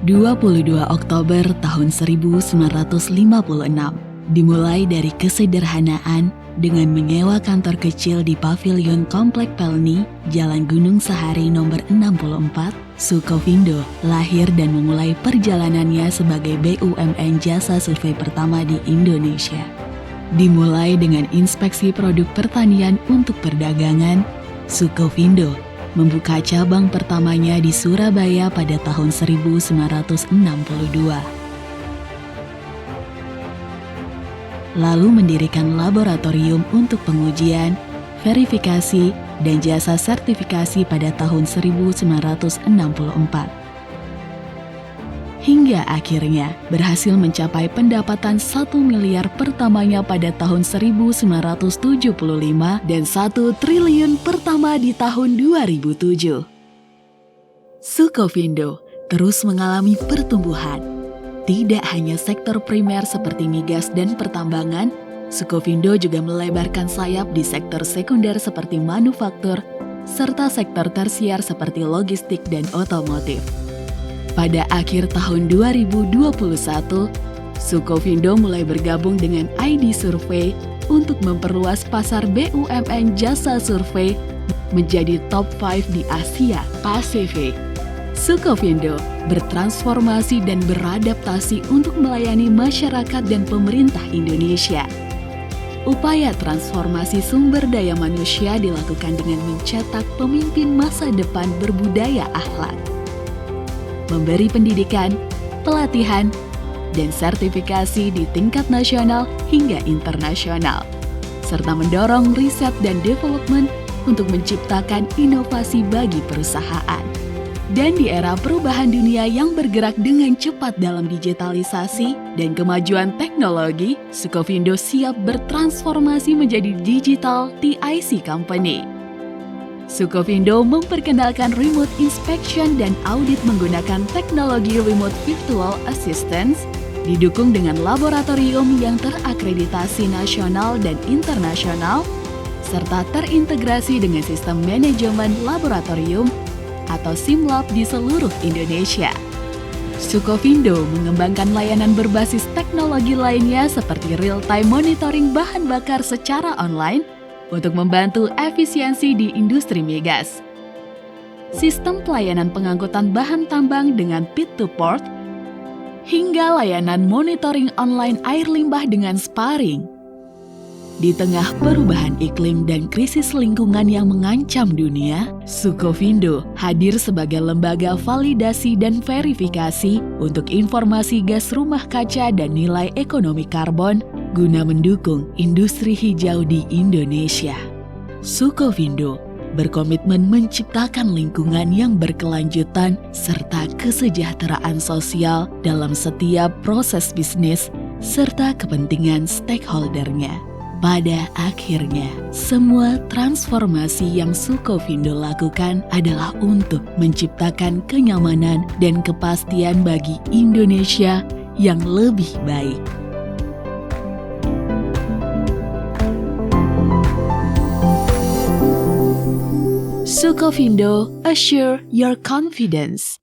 22 Oktober tahun 1956 dimulai dari kesederhanaan dengan menyewa kantor kecil di pavilion Komplek Pelni, Jalan Gunung Sahari nomor 64, Sukovindo lahir dan memulai perjalanannya sebagai BUMN jasa survei pertama di Indonesia. Dimulai dengan inspeksi produk pertanian untuk perdagangan, Sukovindo membuka cabang pertamanya di Surabaya pada tahun 1962. Lalu mendirikan laboratorium untuk pengujian, verifikasi, dan jasa sertifikasi pada tahun 1964. Hingga akhirnya berhasil mencapai pendapatan 1 miliar pertamanya pada tahun 1975 dan 1 triliun pertama di tahun 2007. Sukovindo terus mengalami pertumbuhan. Tidak hanya sektor primer seperti migas dan pertambangan, Sukovindo juga melebarkan sayap di sektor sekunder seperti manufaktur, serta sektor tersier seperti logistik dan otomotif. Pada akhir tahun 2021, Sukovindo mulai bergabung dengan ID Survey untuk memperluas pasar BUMN jasa survei menjadi top 5 di Asia Pasifik. Sukovindo bertransformasi dan beradaptasi untuk melayani masyarakat dan pemerintah Indonesia. Upaya transformasi sumber daya manusia dilakukan dengan mencetak pemimpin masa depan berbudaya akhlak, memberi pendidikan, pelatihan, dan sertifikasi di tingkat nasional hingga internasional, serta mendorong riset dan development untuk menciptakan inovasi bagi perusahaan. Dan di era perubahan dunia yang bergerak dengan cepat dalam digitalisasi dan kemajuan teknologi, Sukovindo siap bertransformasi menjadi digital TIC company. Sukovindo memperkenalkan remote inspection dan audit menggunakan teknologi remote virtual assistance, didukung dengan laboratorium yang terakreditasi nasional dan internasional, serta terintegrasi dengan sistem manajemen laboratorium atau SIMLab di seluruh Indonesia. Sukovindo mengembangkan layanan berbasis teknologi lainnya seperti real-time monitoring bahan bakar secara online untuk membantu efisiensi di industri migas, sistem pelayanan pengangkutan bahan tambang dengan pit-to-port, hingga layanan monitoring online air limbah dengan Sparing. Di tengah perubahan iklim dan krisis lingkungan yang mengancam dunia, Sukovindo hadir sebagai lembaga validasi dan verifikasi untuk informasi gas rumah kaca dan nilai ekonomi karbon guna mendukung industri hijau di Indonesia. Sukovindo berkomitmen menciptakan lingkungan yang berkelanjutan serta kesejahteraan sosial dalam setiap proses bisnis serta kepentingan stakeholder-nya. Pada akhirnya, semua transformasi yang Sukovindo lakukan adalah untuk menciptakan kenyamanan dan kepastian bagi Indonesia yang lebih baik. Sukovindo, assure your confidence.